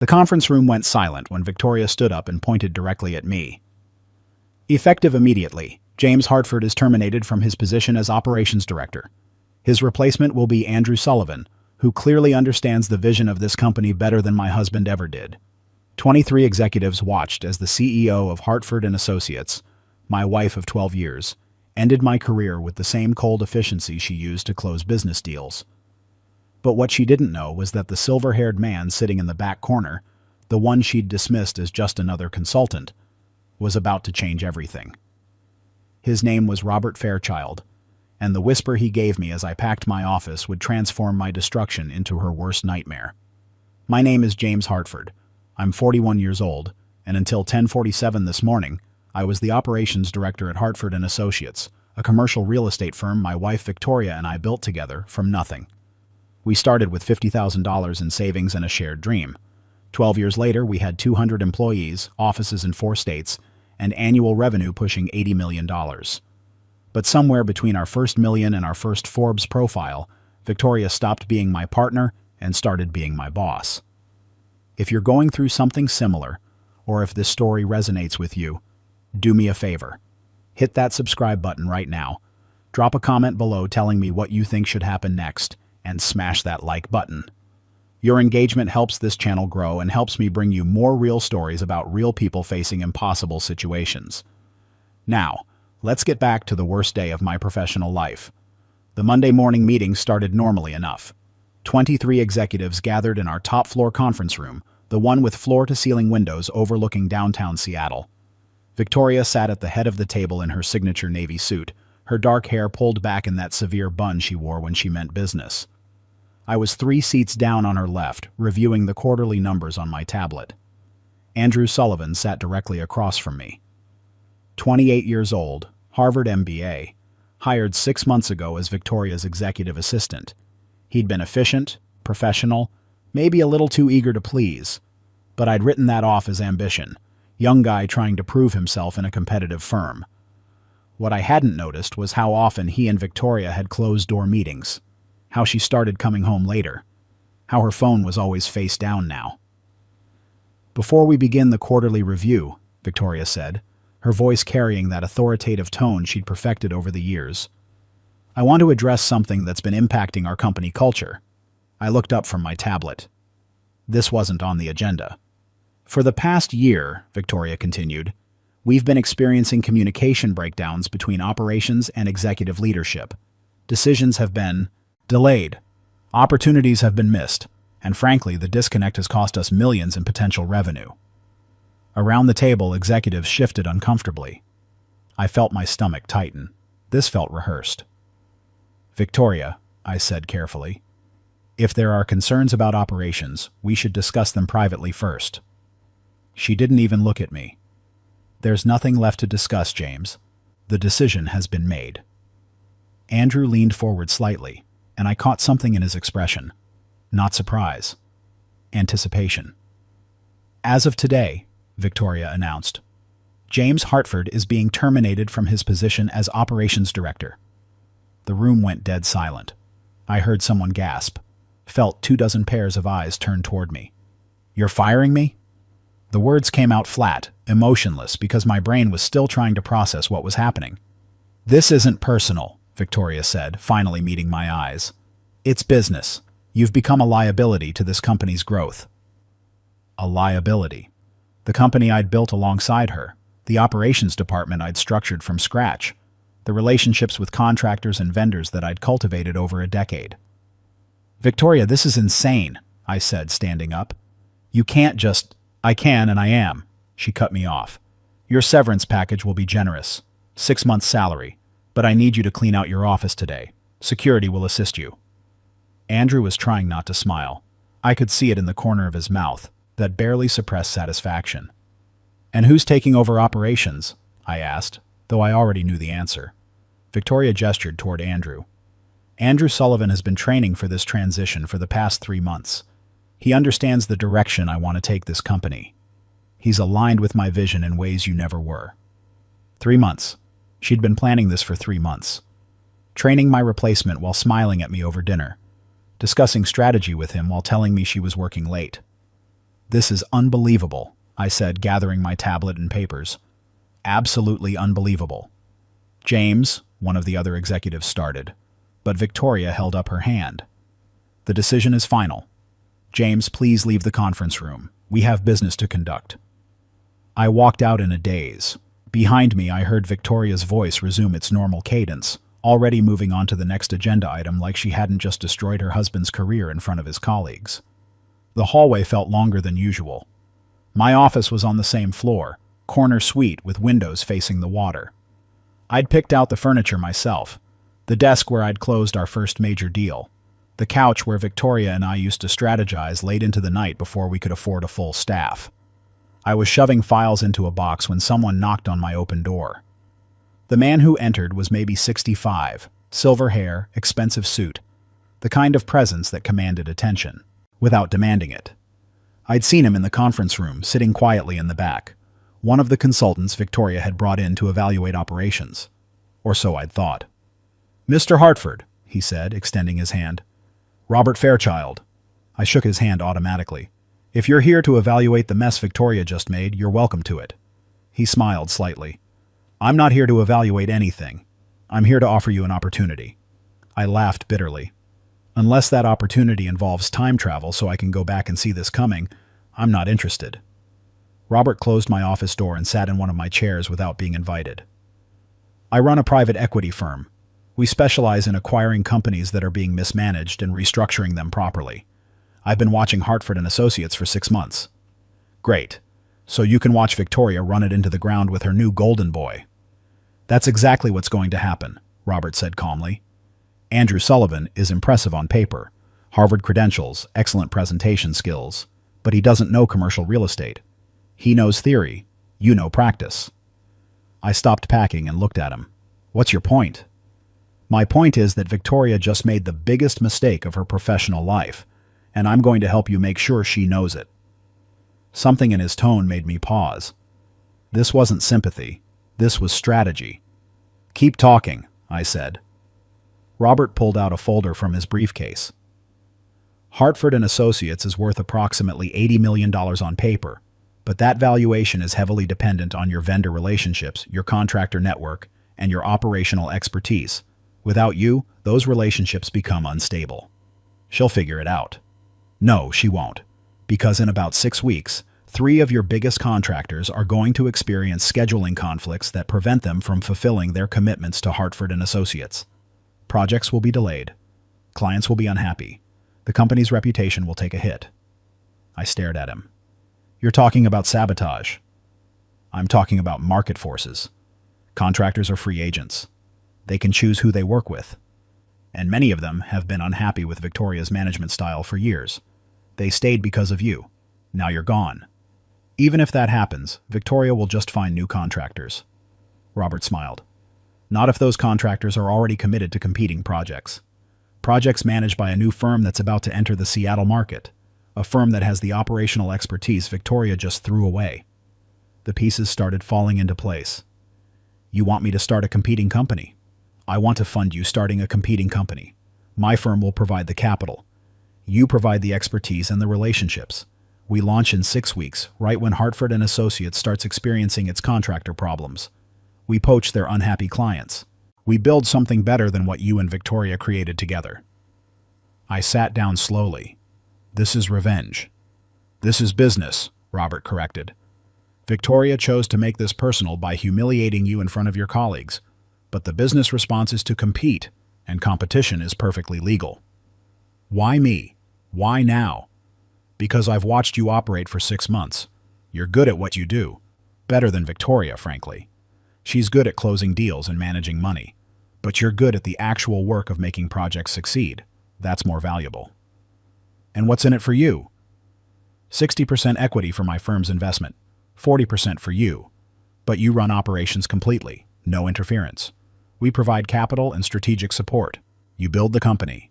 The conference room went silent when Victoria stood up and pointed directly at me. Effective immediately, James Hartford is terminated from his position as Operations Director. His replacement will be Andrew Sullivan, who clearly understands the vision of this company better than my husband ever did. 23 executives watched as the CEO of Hartford & Associates, my wife of 12 years, ended my career with the same cold efficiency she used to close business deals. But what she didn't know was that the silver-haired man sitting in the back corner, the one she'd dismissed as just another consultant, was about to change everything. His name was Robert Fairchild, and the whisper he gave me as I packed my office would transform my destruction into her worst nightmare. My name is James Hartford. I'm 41 years old, and until 10:47 this morning, I was the operations director at Hartford & Associates, a commercial real estate firm my wife Victoria and I built together from nothing. We started with $50,000 in savings and a shared dream. 12 years later, we had 200 employees, offices in 4 states, and annual revenue pushing $80 million. But somewhere between our first million and our first Forbes profile, Victoria stopped being my partner and started being my boss. If you're going through something similar, or if this story resonates with you, do me a favor. Hit that subscribe button right now. Drop a comment below telling me what you think should happen next, and smash that like button. Your engagement helps this channel grow and helps me bring you more real stories about real people facing impossible situations. Now, let's get back to the worst day of my professional life. The Monday morning meeting started normally enough. 23 executives gathered in our top-floor conference room, the one with floor-to-ceiling windows overlooking downtown Seattle. Victoria sat at the head of the table in her signature navy suit, her dark hair pulled back in that severe bun she wore when she meant business. I was 3 seats down on her left, reviewing the quarterly numbers on my tablet. Andrew Sullivan sat directly across from me. 28 years old, Harvard MBA, hired 6 months ago as Victoria's executive assistant. He'd been efficient, professional, maybe a little too eager to please, but I'd written that off as ambition, young guy trying to prove himself in a competitive firm. What I hadn't noticed was how often he and Victoria had closed-door meetings, how she started coming home later, how her phone was always face down now. "Before we begin the quarterly review," Victoria said, her voice carrying that authoritative tone she'd perfected over the years, "I want to address something that's been impacting our company culture." I looked up from my tablet. This wasn't on the agenda. "For the past year," Victoria continued, "we've been experiencing communication breakdowns between operations and executive leadership. Decisions have been delayed. Opportunities have been missed. And frankly, the disconnect has cost us millions in potential revenue." Around the table, executives shifted uncomfortably. I felt my stomach tighten. This felt rehearsed. "Victoria," I said carefully, "if there are concerns about operations, we should discuss them privately first." She didn't even look at me. "There's nothing left to discuss, James. The decision has been made." Andrew leaned forward slightly, and I caught something in his expression. Not surprise. Anticipation. "As of today," Victoria announced, "James Hartford is being terminated from his position as Operations Director." The room went dead silent. I heard someone gasp, felt 24 pairs of eyes turn toward me. "You're firing me?" The words came out flat, emotionless, because my brain was still trying to process what was happening. "This isn't personal," Victoria said, finally meeting my eyes. "It's business. You've become a liability to this company's growth." A liability. The company I'd built alongside her, the operations department I'd structured from scratch, the relationships with contractors and vendors that I'd cultivated over a decade. "Victoria, this is insane," I said, standing up. "You can't just—" "I can and I am," she cut me off. "Your severance package will be generous. 6 months' salary. But I need you to clean out your office today. Security will assist you." Andrew was trying not to smile. I could see it in the corner of his mouth, that barely suppressed satisfaction. "And who's taking over operations?" I asked, though I already knew the answer. Victoria gestured toward Andrew. "Andrew Sullivan has been training for this transition for the past 3 months. He understands the direction I want to take this company. He's aligned with my vision in ways you never were." 3 months. She'd been planning this for 3 months. Training my replacement while smiling at me over dinner. Discussing strategy with him while telling me she was working late. This is unbelievable, I said, gathering my tablet and papers. Absolutely unbelievable. James, one of the other executives started, but Victoria held up her hand. The decision is final. James, please leave the conference room. We have business to conduct. I walked out in a daze. Behind me, I heard Victoria's voice resume its normal cadence, already moving on to the next agenda item like she hadn't just destroyed her husband's career in front of his colleagues. The hallway felt longer than usual. My office was on the same floor, corner suite with windows facing the water. I'd picked out the furniture myself, the desk where I'd closed our first major deal, the couch where Victoria and I used to strategize late into the night before we could afford a full staff. I was shoving files into a box when someone knocked on my open door. The man who entered was maybe 65, silver hair, expensive suit, the kind of presence that commanded attention, without demanding it. I'd seen him in the conference room, sitting quietly in the back, one of the consultants Victoria had brought in to evaluate operations. Or so I'd thought. "Mr. Hartford," he said, extending his hand. "Robert Fairchild." I shook his hand automatically. "If you're here to evaluate the mess Victoria just made, you're welcome to it." He smiled slightly. "I'm not here to evaluate anything. I'm here to offer you an opportunity." I laughed bitterly. Unless that opportunity involves time travel so I can go back and see this coming, I'm not interested. Robert closed my office door and sat in one of my chairs without being invited. "I run a private equity firm. We specialize in acquiring companies that are being mismanaged and restructuring them properly. I've been watching Hartford and Associates for 6 months." "Great. So you can watch Victoria run it into the ground with her new golden boy." "That's exactly what's going to happen," Robert said calmly. "Andrew Sullivan is impressive on paper, Harvard credentials, excellent presentation skills, but he doesn't know commercial real estate. He knows theory, you know practice." I stopped packing and looked at him. "What's your point?" "My point is that Victoria just made the biggest mistake of her professional life, and I'm going to help you make sure she knows it." Something in his tone made me pause. This wasn't sympathy. This was strategy. "Keep talking," I said. Robert pulled out a folder from his briefcase. "Hartford and Associates is worth approximately $80 million on paper, but that valuation is heavily dependent on your vendor relationships, your contractor network, and your operational expertise. Without you, those relationships become unstable." "She'll figure it out." "No, she won't. Because in about 6 weeks, 3 of your biggest contractors are going to experience scheduling conflicts that prevent them from fulfilling their commitments to Hartford and Associates. Projects will be delayed. Clients will be unhappy. The company's reputation will take a hit." I stared at him. "You're talking about sabotage." "I'm talking about market forces. Contractors are free agents. They can choose who they work with. And many of them have been unhappy with Victoria's management style for years. They stayed because of you. Now you're gone. Even if that happens, Victoria will just find new contractors." Robert smiled. "Not if those contractors are already committed to competing projects. Projects managed by a new firm that's about to enter the Seattle market. A firm that has the operational expertise Victoria just threw away." The pieces started falling into place. "You want me to start a competing company? I want to fund you starting a competing company. My firm will provide the capital. You provide the expertise and the relationships. We launch in 6 weeks, right when Hartford and Associates starts experiencing its contractor problems. We poach their unhappy clients. We build something better than what you and Victoria created together." I sat down slowly. "This is revenge." "This is business," Robert corrected. "Victoria chose to make this personal by humiliating you in front of your colleagues, but the business response is to compete, and competition is perfectly legal." "Why me? Why now?" "Because I've watched you operate for 6 months. You're good at what you do. Better than Victoria, frankly. She's good at closing deals and managing money. But you're good at the actual work of making projects succeed. That's more valuable." "And what's in it for you?" 60% equity for my firm's investment, 40% for you. But you run operations completely, no interference. We provide capital and strategic support. You build the company."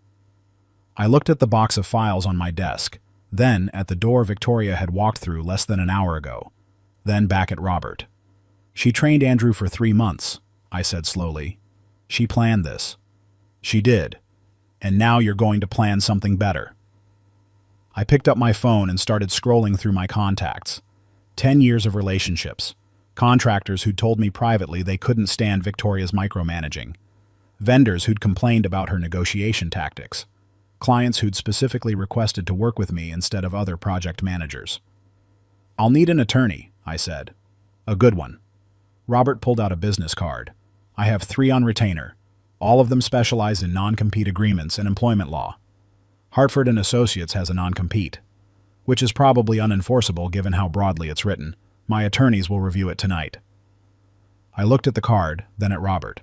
I looked at the box of files on my desk, then at the door Victoria had walked through less than an hour ago, then back at Robert. "She trained Andrew for 3 months, I said slowly. "She planned this." "She did. And now you're going to plan something better." I picked up my phone and started scrolling through my contacts. 10 years of relationships. Contractors who'd told me privately they couldn't stand Victoria's micromanaging. Vendors who'd complained about her negotiation tactics. Clients who'd specifically requested to work with me instead of other project managers. "I'll need an attorney," I said. "A good one." Robert pulled out a business card. "I have 3 on retainer. All of them specialize in non-compete agreements and employment law. Hartford & Associates has a non-compete, which is probably unenforceable given how broadly it's written. My attorneys will review it tonight." I looked at the card, then at Robert.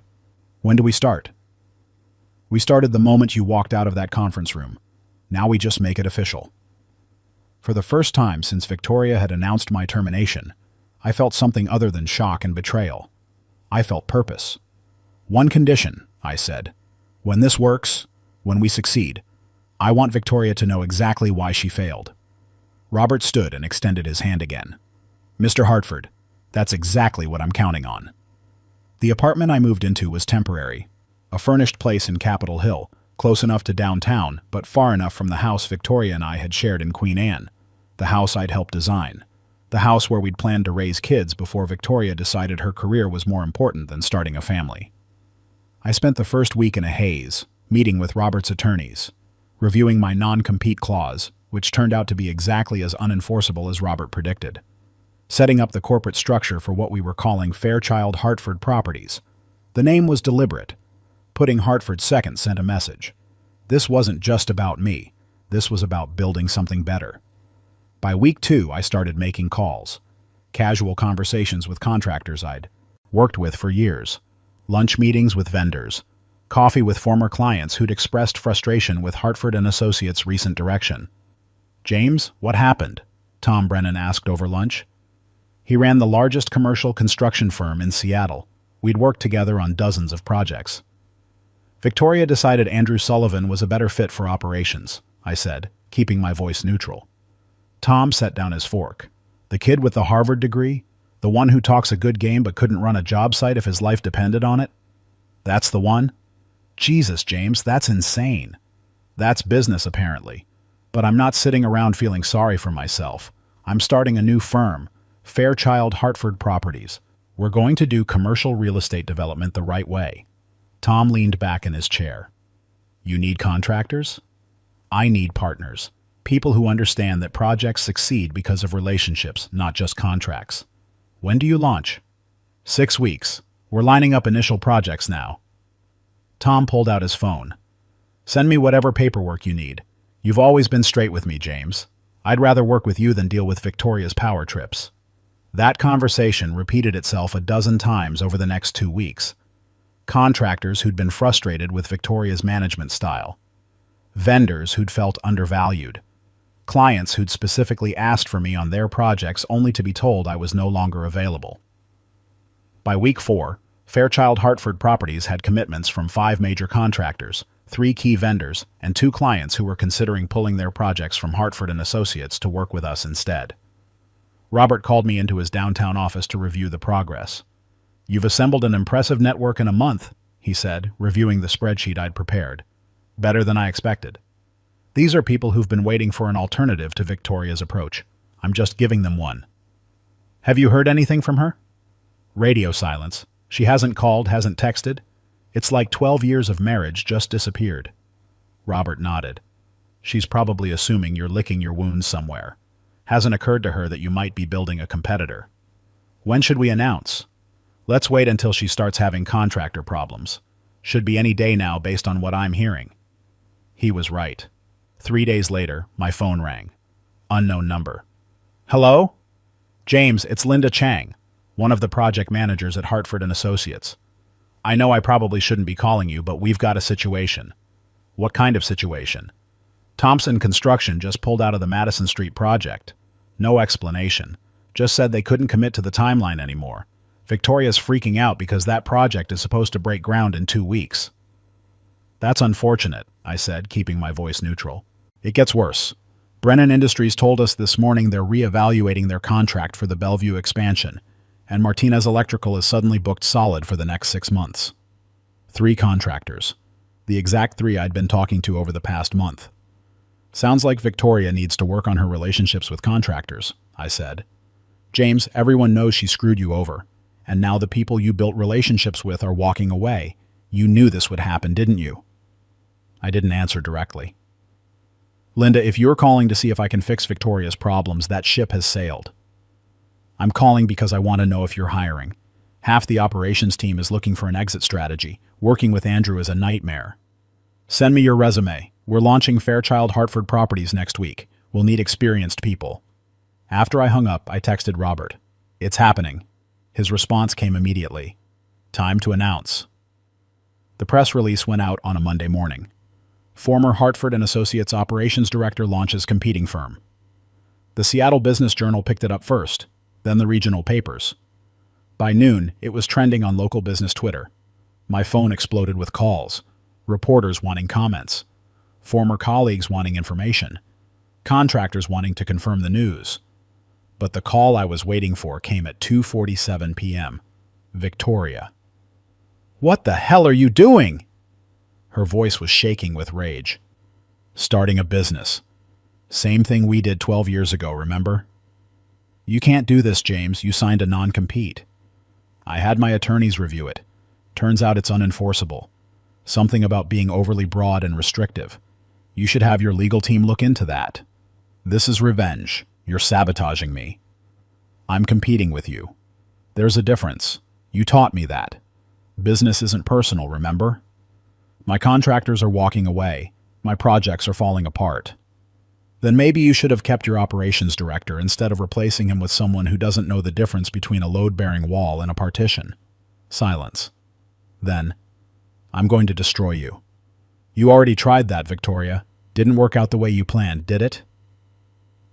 "When do we start?" "We started the moment you walked out of that conference room. Now we just make it official." For the first time since Victoria had announced my termination, I felt something other than shock and betrayal. I felt purpose. "One condition," I said. "When this works, when we succeed, I want Victoria to know exactly why she failed." Robert stood and extended his hand again. "Mr. Hartford, that's exactly what I'm counting on." The apartment I moved into was temporary. A furnished place in Capitol Hill, close enough to downtown, but far enough from the house Victoria and I had shared in Queen Anne, the house I'd helped design, the house where we'd planned to raise kids before Victoria decided her career was more important than starting a family. I spent the first week in a haze, meeting with Robert's attorneys, reviewing my non-compete clause, which turned out to be exactly as unenforceable as Robert predicted, setting up the corporate structure for what we were calling Fairchild Hartford Properties. The name was deliberate. Putting Hartford second sent a message. This wasn't just about me. This was about building something better. By week 2, I started making calls. Casual conversations with contractors I'd worked with for years. Lunch meetings with vendors. Coffee with former clients who'd expressed frustration with Hartford & Associates' recent direction. "James, what happened?" Tom Brennan asked over lunch. He ran the largest commercial construction firm in Seattle. We'd worked together on dozens of projects. "Victoria decided Andrew Sullivan was a better fit for operations," I said, keeping my voice neutral. Tom set down his fork. "The kid with the Harvard degree? The one who talks a good game but couldn't run a job site if his life depended on it? That's the one?" "Jesus, James, that's insane." "That's business, apparently. But I'm not sitting around feeling sorry for myself. I'm starting a new firm, Fairchild Hartford Properties. We're going to do commercial real estate development the right way." Tom leaned back in his chair. "You need contractors? I need partners. People who understand that projects succeed because of relationships, not just contracts. When do you launch?" 6 weeks. We're lining up initial projects now." Tom pulled out his phone. "Send me whatever paperwork you need. You've always been straight with me, James. I'd rather work with you than deal with Victoria's power trips." That conversation repeated itself a dozen times over the next 2 weeks. Contractors who'd been frustrated with Victoria's management style. Vendors who'd felt undervalued. Clients who'd specifically asked for me on their projects only to be told I was no longer available. By week 4, Fairchild Hartford Properties had commitments from 5 major contractors, 3 key vendors, and 2 clients who were considering pulling their projects from Hartford & Associates to work with us instead. Robert called me into his downtown office to review the progress. "You've assembled an impressive network in a month," he said, reviewing the spreadsheet I'd prepared. "Better than I expected. These are people who've been waiting for an alternative to Victoria's approach. I'm just giving them one." "Have you heard anything from her?" Radio silence. She hasn't called, hasn't texted. It's like 12 years of marriage just disappeared. Robert nodded. "She's probably assuming you're licking your wounds somewhere. Hasn't occurred to her that you might be building a competitor. When should we announce?" "Let's wait until she starts having contractor problems. Should be any day now based on what I'm hearing." He was right. 3 days later, my phone rang. Unknown number. "Hello? James, it's Linda Chang, one of the project managers at Hartford & Associates. I know I probably shouldn't be calling you, but we've got a situation." "What kind of situation?" "Thompson Construction just pulled out of the Madison Street project. No explanation. Just said they couldn't commit to the timeline anymore. Victoria's freaking out because that project is supposed to break ground in 2 weeks." "That's unfortunate," I said, keeping my voice neutral. "It gets worse. Brennan Industries told us this morning they're reevaluating their contract for the Bellevue expansion, and Martinez Electrical is suddenly booked solid for the next 6 months. 3 contractors. The exact 3 I'd been talking to over the past month. Sounds like Victoria needs to work on her relationships with contractors, I said. James, everyone knows she screwed you over, and now the people you built relationships with are walking away. You knew this would happen, didn't you? I didn't answer directly. Linda, if you're calling to see if I can fix Victoria's problems, that ship has sailed. I'm calling because I want to know if you're hiring. Half the operations team is looking for an exit strategy. Working with Andrew is a nightmare. Send me your resume. We're launching Fairchild Hartford Properties next week. We'll need experienced people. After I hung up, I texted Robert. It's happening. His response came immediately. Time to announce. The press release went out on a Monday morning. Former Hartford & Associates operations director launches competing firm. The Seattle Business Journal picked it up first, then the regional papers. By noon, it was trending on local business Twitter. My phone exploded with calls, reporters wanting comments, former colleagues wanting information, contractors wanting to confirm the news. But the call I was waiting for came at 2:47 p.m. Victoria. What the hell are you doing? Her voice was shaking with rage. Starting a business. Same thing we did 12 years ago, remember? You can't do this, James. You signed a non-compete. I had my attorneys review it. Turns out it's unenforceable. Something about being overly broad and restrictive. You should have your legal team look into that. This is revenge. You're sabotaging me. I'm competing with you. There's a difference. You taught me that. Business isn't personal, remember? My contractors are walking away. My projects are falling apart. Then maybe you should have kept your operations director instead of replacing him with someone who doesn't know the difference between a load-bearing wall and a partition. Silence. Then, I'm going to destroy you. You already tried that, Victoria. Didn't work out the way you planned, did it?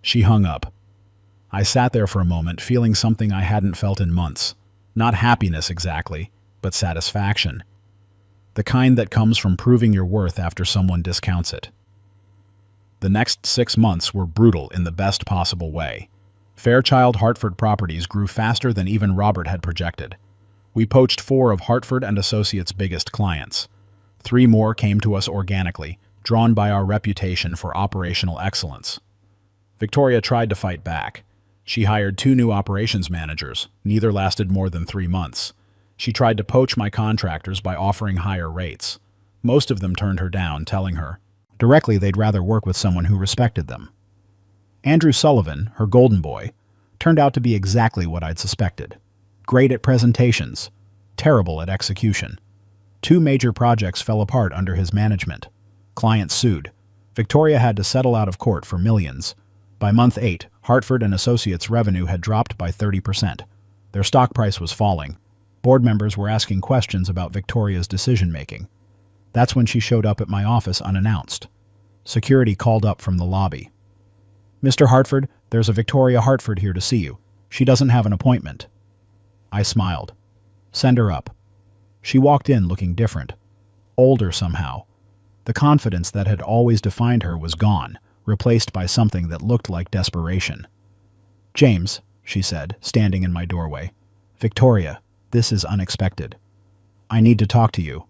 She hung up. I sat there for a moment, feeling something I hadn't felt in months. Not happiness exactly, but satisfaction. The kind that comes from proving your worth after someone discounts it. The next 6 months were brutal in the best possible way. Fairchild Hartford Properties grew faster than even Robert had projected. We poached 4 of Hartford & Associates' biggest clients. 3 more came to us organically, drawn by our reputation for operational excellence. Victoria tried to fight back. She hired 2 new operations managers. Neither lasted more than 3 months. She tried to poach my contractors by offering higher rates. Most of them turned her down, telling her directly they'd rather work with someone who respected them. Andrew Sullivan, her golden boy, turned out to be exactly what I'd suspected. Great at presentations, terrible at execution. 2 major projects fell apart under his management. Clients sued. Victoria had to settle out of court for millions. By month 8, Hartford & Associates' revenue had dropped by 30%. Their stock price was falling. Board members were asking questions about Victoria's decision-making. That's when she showed up at my office unannounced. Security called up from the lobby. Mr. Hartford, there's a Victoria Hartford here to see you. She doesn't have an appointment. I smiled. Send her up. She walked in looking different. Older somehow. The confidence that had always defined her was gone, replaced by something that looked like desperation. James, she said, standing in my doorway. Victoria, this is unexpected. I need to talk to you.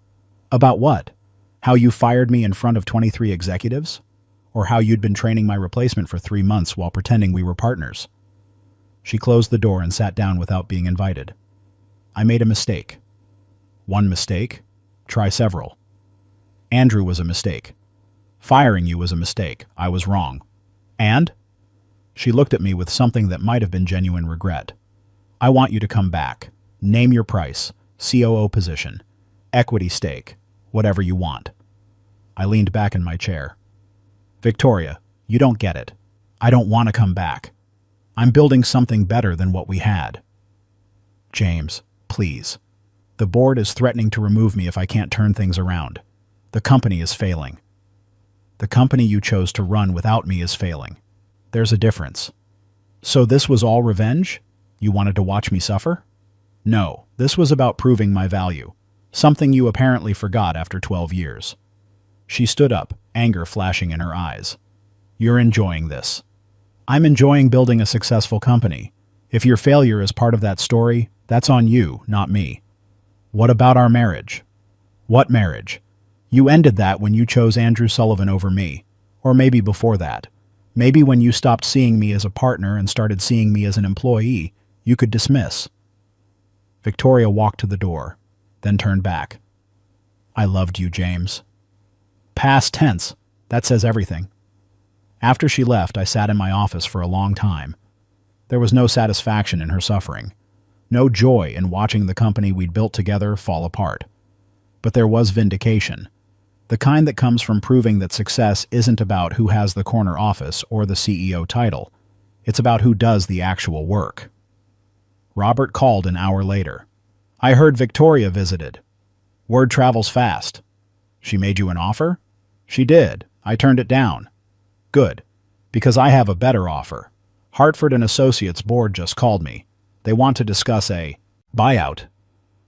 About what? How you fired me in front of 23 executives? Or how you'd been training my replacement for 3 months while pretending we were partners? She closed the door and sat down without being invited. I made a mistake. One mistake? Try several. Andrew was a mistake. Firing you was a mistake. I was wrong. And? She looked at me with something that might have been genuine regret. I want you to come back. Name your price. COO position. Equity stake. Whatever you want. I leaned back in my chair. Victoria, you don't get it. I don't want to come back. I'm building something better than what we had. James, please. The board is threatening to remove me if I can't turn things around. The company is failing. The company you chose to run without me is failing. There's a difference. So this was all revenge? You wanted to watch me suffer? No, this was about proving my value. Something you apparently forgot after 12 years. She stood up, anger flashing in her eyes. You're enjoying this. I'm enjoying building a successful company. If your failure is part of that story, that's on you, not me. What about our marriage? What marriage? You ended that when you chose Andrew Sullivan over me. Or maybe before that. Maybe when you stopped seeing me as a partner and started seeing me as an employee, you could dismiss. Victoria walked to the door, then turned back. I loved you, James. Past tense. That says everything. After she left, I sat in my office for a long time. There was no satisfaction in her suffering. No joy in watching the company we'd built together fall apart. But there was vindication. The kind that comes from proving that success isn't about who has the corner office or the CEO title. It's about who does the actual work. Robert called an hour later. I heard Victoria visited. Word travels fast. She made you an offer? She did. I turned it down. Good. Because I have a better offer. Hartford & Associates board just called me. They want to discuss a buyout.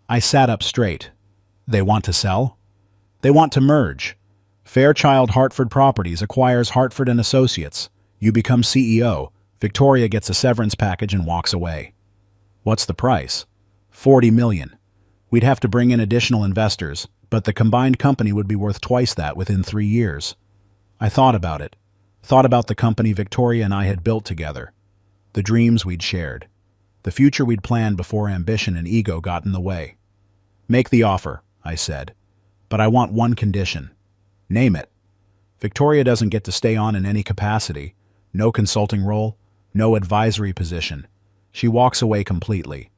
I sat up straight. They want to sell? They want to merge. Fairchild Hartford Properties acquires Hartford & Associates. You become CEO. Victoria gets a severance package and walks away. What's the price? $40 million. We'd have to bring in additional investors, but the combined company would be worth twice that within 3 years. I thought about it. Thought about the company Victoria and I had built together. The dreams we'd shared. The future we'd planned before ambition and ego got in the way. Make the offer, I said. But I want one condition. Name it. Victoria doesn't get to stay on in any capacity. No consulting role. No advisory position. She walks away completely.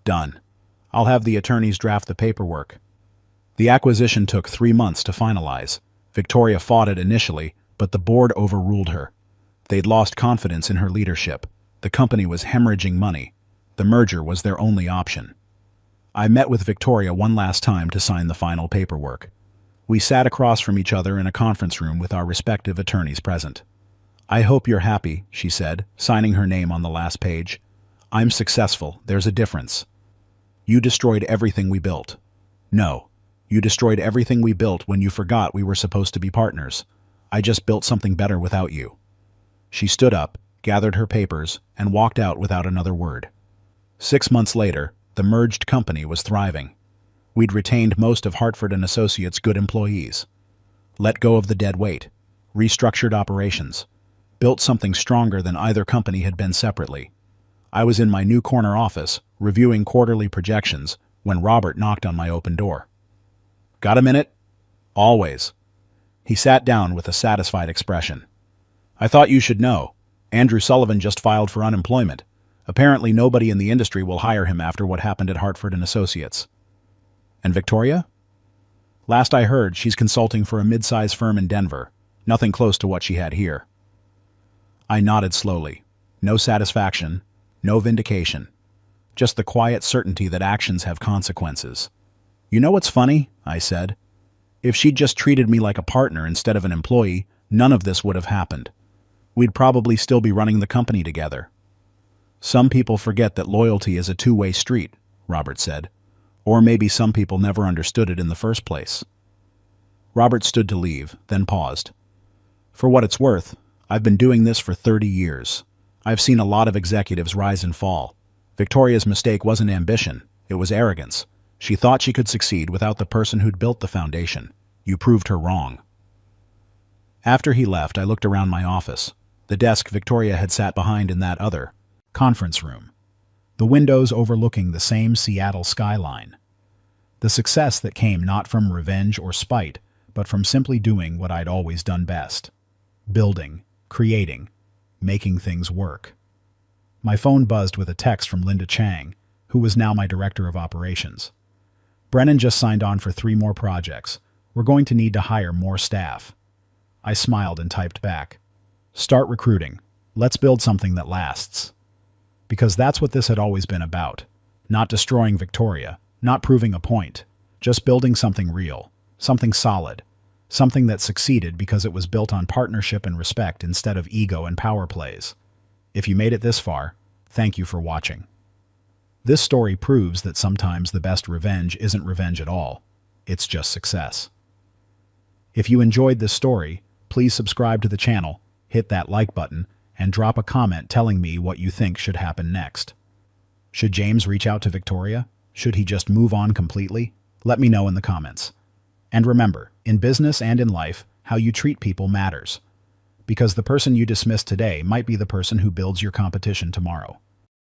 Done. I'll have the attorneys draft the paperwork. The acquisition took 3 months to finalize. Victoria fought it initially, but the board overruled her. They'd lost confidence in her leadership. The company was hemorrhaging money. The merger was their only option. I met with Victoria one last time to sign the final paperwork. We sat across from each other in a conference room with our respective attorneys present. I hope you're happy, she said, signing her name on the last page. I'm successful. There's a difference. You destroyed everything we built. No. You destroyed everything we built when you forgot we were supposed to be partners. I just built something better without you. She stood up, gathered her papers, and walked out without another word. 6 months later, the merged company was thriving. We'd retained most of Hartford & Associates' good employees. Let go of the dead weight. Restructured operations. Built something stronger than either company had been separately. I was in my new corner office, reviewing quarterly projections, when Robert knocked on my open door. Got a minute? Always. He sat down with a satisfied expression. I thought you should know. Andrew Sullivan just filed for unemployment. Apparently nobody in the industry will hire him after what happened at Hartford & Associates. And Victoria? Last I heard, she's consulting for a mid-size firm in Denver. Nothing close to what she had here. I nodded slowly. No satisfaction. No vindication. Just the quiet certainty that actions have consequences. You know what's funny? I said. If she'd just treated me like a partner instead of an employee, none of this would have happened. We'd probably still be running the company together. Some people forget that loyalty is a two-way street, Robert said. Or maybe some people never understood it in the first place. Robert stood to leave, then paused. For what it's worth, I've been doing this for 30 years. I've seen a lot of executives rise and fall. Victoria's mistake wasn't ambition, it was arrogance. She thought she could succeed without the person who'd built the foundation. You proved her wrong. After he left, I looked around my office. The desk Victoria had sat behind in that other conference room. The windows overlooking the same Seattle skyline. The success that came not from revenge or spite, but from simply doing what I'd always done best. Building, creating, making things work. My phone buzzed with a text from Linda Chang, who was now my director of operations. Brennan just signed on for 3 more projects. We're going to need to hire more staff. I smiled and typed back. Start recruiting. Let's build something that lasts. Because that's what this had always been about. Not destroying Victoria, not proving a point, just building something real, something solid, something that succeeded because it was built on partnership and respect instead of ego and power plays. If you made it this far, thank you for watching. This story proves that sometimes the best revenge isn't revenge at all. It's just success. If you enjoyed this story, please subscribe to the channel, hit that like button, and drop a comment telling me what you think should happen next. Should James reach out to Victoria? Should he just move on completely? Let me know in the comments. And remember, in business and in life, how you treat people matters. because the person you dismiss today might be the person who builds your competition tomorrow.